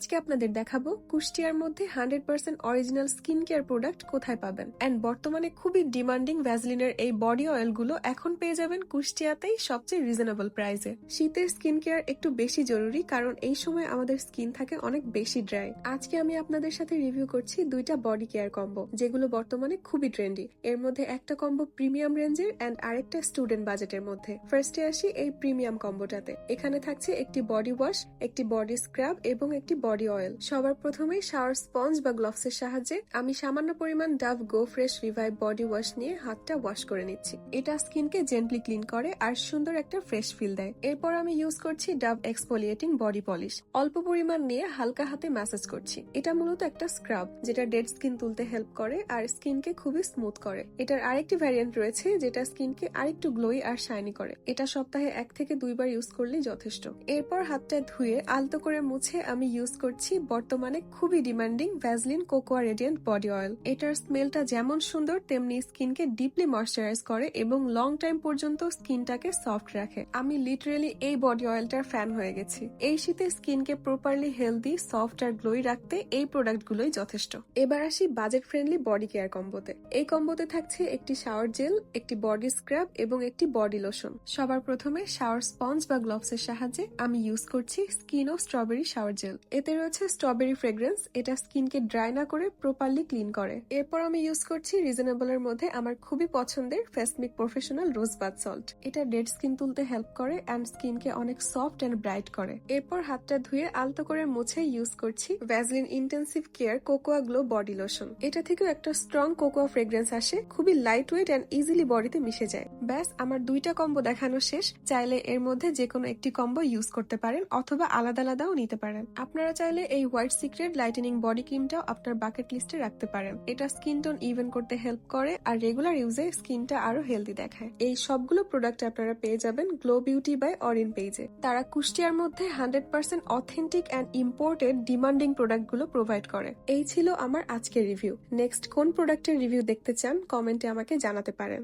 আজকে আপনাদের দেখাবো কুষ্টিয়ার মধ্যে 100% অরিজিনাল স্কিন কেয়ার প্রোডাক্ট কোথায় পাবেন। এন্ড বর্তমানে খুবই ডিমান্ডিং ভ্যাসলিনের এই বডি অয়েলগুলো এখন পেয়ে যাবেন কুষ্টিয়াতেই সবচেয়ে রিজনেবল প্রাইসে। শীতের স্কিন কেয়ার একটু বেশি জরুরি কারণ এই সময় আমাদের স্কিন থাকে অনেক বেশি ড্রাই। আজকে আমি আপনাদের সাথে রিভিউ করছি দুইটা বডি কেয়ার কম্বো যেগুলো বর্তমানে খুবই ট্রেন্ডি। এর মধ্যে একটা কম্বো প্রিমিয়াম রেঞ্জের এন্ড আরেকটা স্টুডেন্ট বাজেটের মধ্যে। ফার্স্টে আসি এই প্রিমিয়াম কম্বোটাতে। এখানে থাকছে একটি বডি ওয়াশ, একটি বডি স্ক্রাব এবং একটি বডি অয়েল। সবার প্রথমে শাওয়ার স্পঞ্জ বা গ্লভসের সাহায্যে আমি সামান্য পরিমাণ ডাভ গো ফ্রেশ রিভাইভ বডি ওয়াশ নিয়ে হাতটা ওয়াশ করে নিচ্ছি। এটা স্কিনকে জেন্টলি ক্লিন করে আর সুন্দর একটা ফ্রেশ ফিল দেয়। এরপর আমি ইউজ করছি ডাভ এক্সফোলিয়েটিং বডি পলিশ। অল্প পরিমাণ নিয়ে হালকা হাতে ম্যাসাজ করছি। এটা মূলত একটা স্ক্রাব যেটা ডেড স্কিন তুলতে হেল্প করে আর স্কিনকে খুবই স্মুথ করে। এটার আরেকটি ভ্যারিয়েন্ট রয়েছে যেটা স্কিনকে আরেকটু গ্লোই আর শাইনি করে। এটা সপ্তাহে 1 থেকে 2 বার ইউজ করলেই যথেষ্ট। এরপর হাতটা ধুয়ে আলতো করে মুছে আমি ইউজ করছি বর্তমানে খুবই demanding Vaseline cocoa radiant body oil. এটার স্মেলটা যেমন সুন্দর তেমনি স্কিনকে ডিপলি ময়শ্চারাইজ করে এবং লং টাইম পর্যন্ত স্কিনটাকে সফট রাখে। আমি লিটারেলি এই বডি অয়েলটার ফ্যান হয়ে গেছি। এই শীতে স্কিনকে প্রপারলি হেলদি, সফট আর গ্লোই রাখতে এই প্রোডাক্টগুলোই যথেষ্ট। এবার আসি বাজেট ফ্রেন্ডলি বডি কেয়ার কম্বোতে। এই কম্বোতে থাকছে একটি শাওয়ার জেল, একটি বডি স্ক্রাব এবং একটি বডি লোশন। সবার প্রথমে শাওয়ার স্পঞ্জ বা গ্লভসের সাহায্যে আমি ইউজ করছি স্কিনো স্ট্রবেরি শাওয়ার জেল। এতে রয়েছে স্ট্রবেরি ফ্রেগ্রেন্স, এটা স্কিনকে ড্রাই না করে প্রপারলি ক্লিন করে। এরপর আমি ইউজ করছি রিজনেবলের মধ্যে আমার খুবই পছন্দের ফেসমিক প্রফেশনাল রোজ বাথ সল্ট। এটা ডেড স্কিন তুলতে হেল্প করে এন্ড স্কিনকে অনেক সফট এন্ড ব্রাইট করে। এরপর হাতটা ধুয়ে আলতো করে মুছে ইউজ করছি Vaseline intensive care cocoa glow body lotion. এটা থেকেও একটা স্ট্রং কোকোয়া ফ্রেগ্রেন্স আসে, খুবই লাইট ওয়েট এন্ড ইজিলি বডিতে মিশে যায়। ব্যাস, আমার দুইটা কম্বো দেখানো শেষ। চাইলে এর মধ্যে যে কোনো একটি কম্বো ইউজ করতে পারেন অথবা আলাদা আলাদাও নিতে পারেন। আপনারা চাইলে এই হোয়াইট সিক্রেট লাইটেনিং বডি ক্রিমটাও আপনার বাকেট লিস্টে রাখতে পারেন। এটা স্কিন টোন ইভেন করতে হেল্প করে আর রেগুলার ইউজে স্কিনটা আরো হেলদি দেখায়। এই সবগুলো প্রোডাক্ট আপনারা পেয়ে যাবেন গ্লো বিউটি বাই অরিন পেজে। তারা কুষ্টিয়ার মধ্যে 100% অথেন্টিক এন্ড ইম্পোর্টেড ডিমান্ডিং প্রোডাক্টগুলো প্রোভাইড করে। এই ছিল আমার আজকের রিভিউ। নেক্সট কোন প্রোডাক্টের রিভিউ দেখতে চান কমেন্টে আমাকে জানাতে পারেন।